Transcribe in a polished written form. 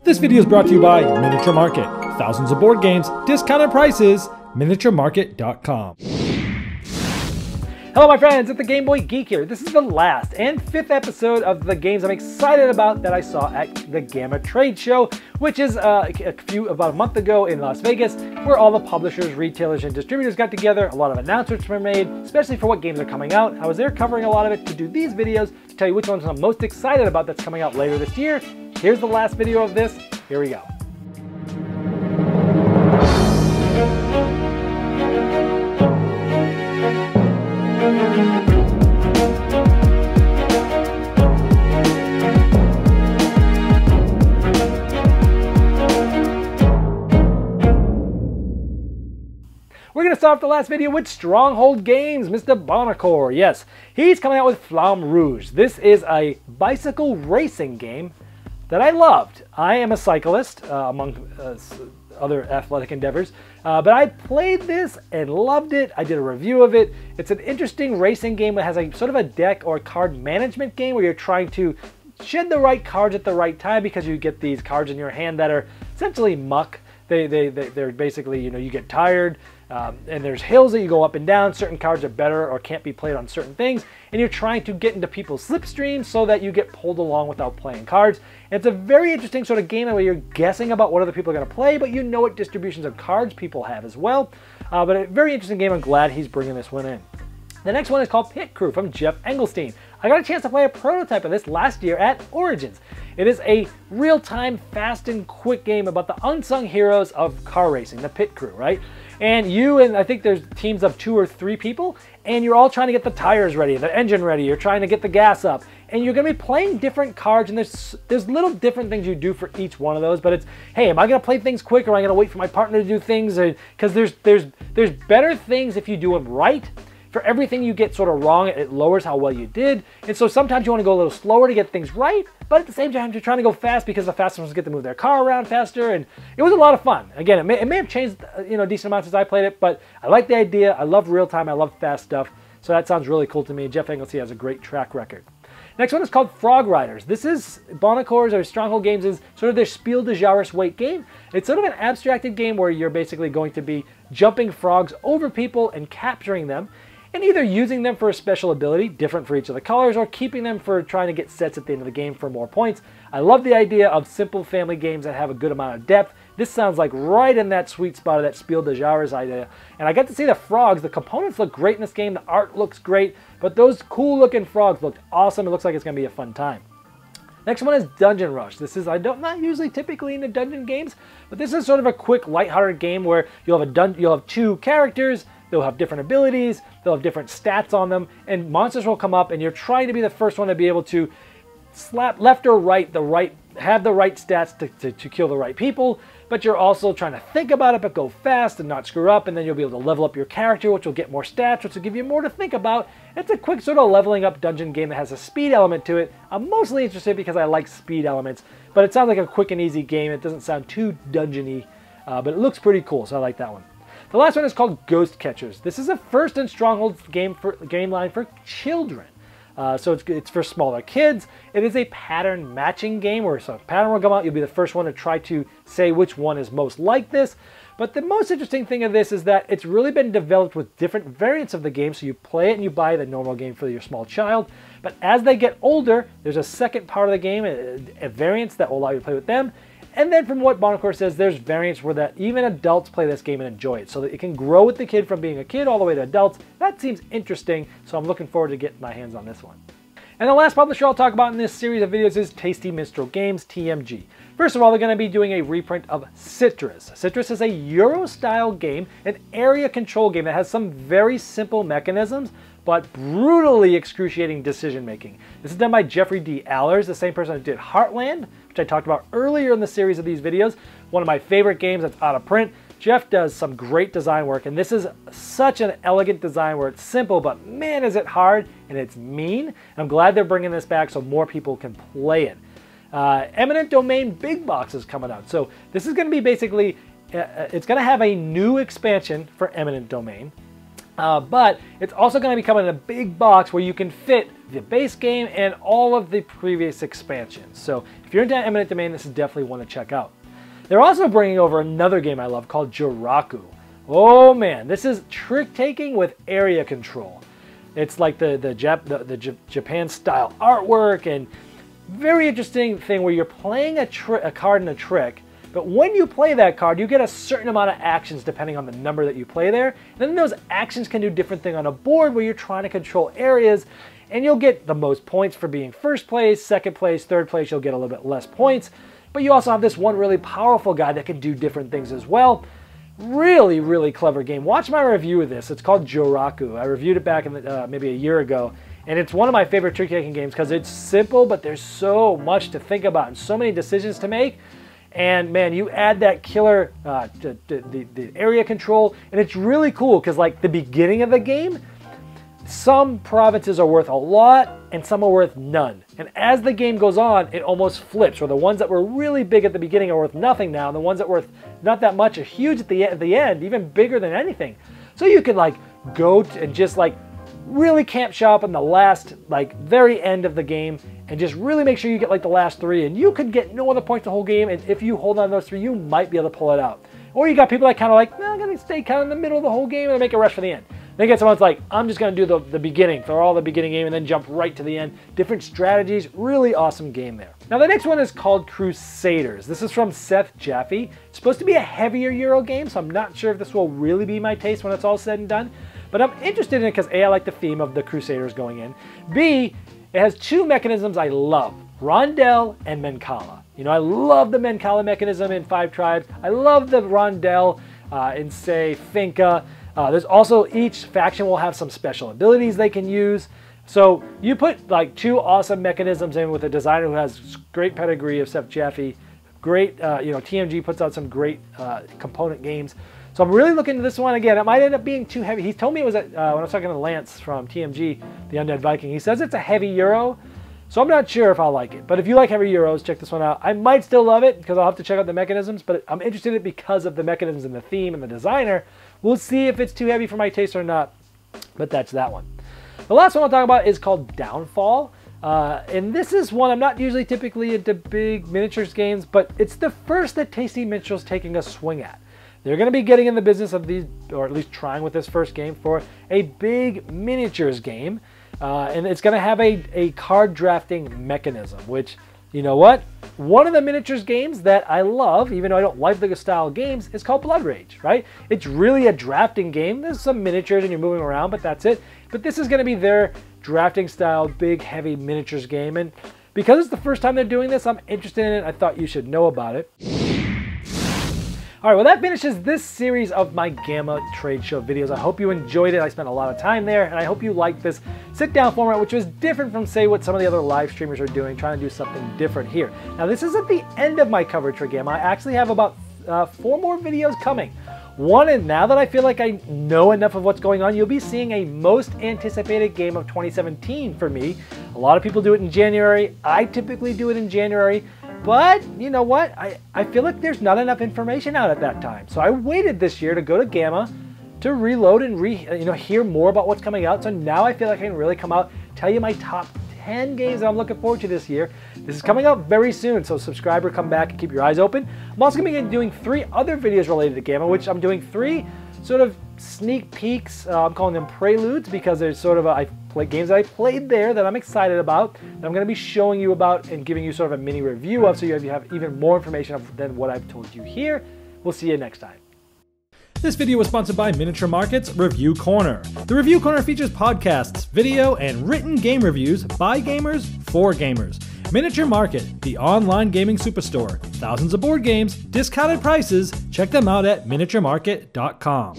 This video is brought to you by Miniature Market. Thousands of board games, discounted prices, miniaturemarket.com. Hello my friends, it's the Game Boy Geek here. This is the last and fifth episode of the games I'm excited about that I saw at the Gama trade show, which is about a month ago in Las Vegas, where all the publishers, retailers, and distributors got together. A lot of announcements were made, especially for what games are coming out. I was there covering a lot of it to do these videos to tell you which ones I'm most excited about that's coming out later this year. Here's the last video of this. Here we go. We're going to start off the last video with Stronghold Games, Mr. Bonacore. Yes, he's coming out with Salam Rouge. This is a bicycle racing game that I loved. I am a cyclist, among other athletic endeavors, but I played this and loved it. I did a review of it. It's an interesting racing game that has a sort of a deck or card management game where you're trying to shed the right cards at the right time because you get these cards in your hand that are essentially muck. They're basically, you know, you get tired, and there's hills that you go up and down. Certain cards are better or can't be played on certain things, and you're trying to get into people's slipstreams so that you get pulled along without playing cards. And it's a very interesting sort of game where you're guessing about what other people are going to play, but you know what distributions of cards people have as well. But a very interesting game. I'm glad he's bringing this one in. The next one is called Pit Crew from Jeff Engelstein. I got a chance to play a prototype of this last year at Origins. It is a real-time, fast and quick game about the unsung heroes of car racing, the pit crew, right? And you and I think there's teams of 2 or 3 people, and you're all trying to get the tires ready, the engine ready, you're trying to get the gas up, and you're going to be playing different cards, and there's little different things you do for each one of those, but it's, hey, am I going to play things quick, or am I going to wait for my partner to do things? Because there's better things if you do them right. For everything you get sort of wrong, it lowers how well you did. And so sometimes you want to go a little slower to get things right, but at the same time, you're trying to go fast because the fastest ones get to move their car around faster. And it was a lot of fun. Again, it may have changed, you know, a decent amount since I played it, but I like the idea. I love real time. I love fast stuff. So that sounds really cool to me. Jeff Engelstein has a great track record. Next one is called Frog Riders. This is Bonacore's or Stronghold Games is sort of their Spiel des Jahres weight game. It's sort of an abstracted game where you're basically going to be jumping frogs over people and capturing them, and either using them for a special ability, different for each of the colors, or keeping them for trying to get sets at the end of the game for more points. I love the idea of simple family games that have a good amount of depth. This sounds like right in that sweet spot of that Spiel des Jahres idea. And I got to see the frogs. The components look great in this game. The art looks great, but those cool looking frogs looked awesome. It looks like it's going to be a fun time. Next one is Dungeon Rush. This is, not usually typically into dungeon games, but this is sort of a quick, lighthearted game where you'll have 2 characters. They'll have different abilities, they'll have different stats on them, and monsters will come up, and you're trying to be the first one to be able to slap left or right, have the right stats to kill the right people, but you're also trying to think about it, but go fast and not screw up, and then you'll be able to level up your character, which will get more stats, which will give you more to think about. It's a quick sort of leveling up dungeon game that has a speed element to it. I'm mostly interested because I like speed elements, but it sounds like a quick and easy game. It doesn't sound too dungeony, but it looks pretty cool, so I like that one. The last one is called Ghost Catchers. This is a first in Stronghold's game line for children. So it's for smaller kids. It is a pattern matching game where a pattern will come out. You'll be the first one to try to say which one is most like this. But the most interesting thing of this is that it's really been developed with different variants of the game. So you play it and you buy the normal game for your small child. But as they get older, there's a second part of the game, a variance that will allow you to play with them. And then from what Bonacore says, there's variants where that even adults play this game and enjoy it. So that it can grow with the kid from being a kid all the way to adults. That seems interesting, so I'm looking forward to getting my hands on this one. And the last publisher I'll talk about in this series of videos is Tasty Minstrel Games, TMG. First of all, they're going to be doing a reprint of Citrus. Citrus is a Euro-style game, an area control game that has some very simple mechanisms, but brutally excruciating decision making. This is done by Jeffrey D. Allers, the same person who did Heartland, which I talked about earlier in the series of these videos. One of my favorite games that's out of print. Jeff does some great design work, and this is such an elegant design where it's simple, but man is it hard, and it's mean. And I'm glad they're bringing this back so more people can play it. Eminent Domain Big Box is coming out. So this is going to be basically, it's going to have a new expansion for Eminent Domain. But it's also going to be coming in a big box where you can fit the base game and all of the previous expansions. So if you're into Eminent Domain, this is definitely one to check out. They're also bringing over another game I love called Jiraku. Oh man, this is trick-taking with area control. It's like the Japan-style artwork, and very interesting thing where you're playing a card in a trick, but when you play that card, you get a certain amount of actions depending on the number that you play there. And then those actions can do different things on a board where you're trying to control areas, and you'll get the most points for being first place, second place, third place, you'll get a little bit less points. But you also have this one really powerful guy that can do different things as well. Really, really clever game. Watch my review of this. It's called Jiraku. I reviewed it back in maybe a year ago. And it's one of my favorite trick-taking games because it's simple, but there's so much to think about and so many decisions to make. And man, you add that killer, the area control, and it's really cool because like the beginning of the game, some provinces are worth a lot and some are worth none. And as the game goes on, it almost flips, where the ones that were really big at the beginning are worth nothing now, and the ones that were worth not that much are huge at the end, even bigger than anything. So you could like go and just like really camp shop in the last, like very end of the game and just really make sure you get like the last 3, and you could get no other points the whole game, and if you hold on to those 3, you might be able to pull it out. Or you got people that kind of like, no, I'm going to stay kind of in the middle of the whole game and make a rush for the end. Then you get someone that's like, I'm just going to do the beginning, throw all the beginning game and then jump right to the end. Different strategies, really awesome game there. Now the next one is called Crusaders. This is from Seth Jaffe. It's supposed to be a heavier Euro game, so I'm not sure if this will really be my taste when it's all said and done. But I'm interested in it because A, I like the theme of the Crusaders going in. B, it has 2 mechanisms I love, Rondel and Menkala. You know, I love the Menkala mechanism in 5 Tribes. I love the Rondel in, say, Finca. There's also, each faction will have some special abilities they can use. So you put like 2 awesome mechanisms in with a designer who has great pedigree of Seth Jaffe. Great, you know, TMG puts out some great component games. So I'm really looking at this one again. It might end up being too heavy. He told me it was, when I was talking to Lance from TMG, the Undead Viking, he says it's a heavy Euro. So I'm not sure if I'll like it. But if you like heavy Euros, check this one out. I might still love it because I'll have to check out the mechanisms, but I'm interested in it because of the mechanisms and the theme and the designer. We'll see if it's too heavy for my taste or not, but that's that one. The last one I'll talk about is called Downfall. And this is one I'm not usually typically into big miniatures games, but it's the first that Tasty Minstrel's taking a swing at. They're going to be getting in the business of these, or at least trying with this first game, for a big miniatures game. And it's going to have a card drafting mechanism, which, you know what? One of the miniatures games that I love, even though I don't like the style games, is called Blood Rage, right? It's really a drafting game. There's some miniatures and you're moving around, but that's it. But this is going to be their drafting style, big, heavy miniatures game. And because it's the first time they're doing this, I'm interested in it. I thought you should know about it. All right, well, that finishes this series of my Gama trade show videos. I hope you enjoyed it. I spent a lot of time there, and I hope you liked this sit-down format, which was different from, say, what some of the other live streamers are doing, trying to do something different here. Now, this is at the end of my coverage for Gama. I actually have about 4 more videos coming. One, and now that I feel like I know enough of what's going on, you'll be seeing a most anticipated game of 2017 for me. A lot of people do it in January. I typically do it in January. But you know what? I feel like there's not enough information out at that time. So I waited this year to go to Gama to reload and hear more about what's coming out. So now I feel like I can really come out, tell you my top 10 games that I'm looking forward to this year. This is coming out very soon, so subscribe or come back and keep your eyes open. I'm also going to be doing 3 other videos related to Gama, which I'm doing 3 sort of sneak peeks. I'm calling them preludes because there's sort of games that I played there that I'm excited about, that I'm going to be showing you about and giving you sort of a mini review of, so you have even more information than what I've told you here. We'll see you next time. This video was sponsored by Miniature Market's Review Corner. The Review Corner features podcasts, video, and written game reviews by gamers for gamers. Miniature Market, the online gaming superstore. Thousands of board games, discounted prices. Check them out at miniaturemarket.com.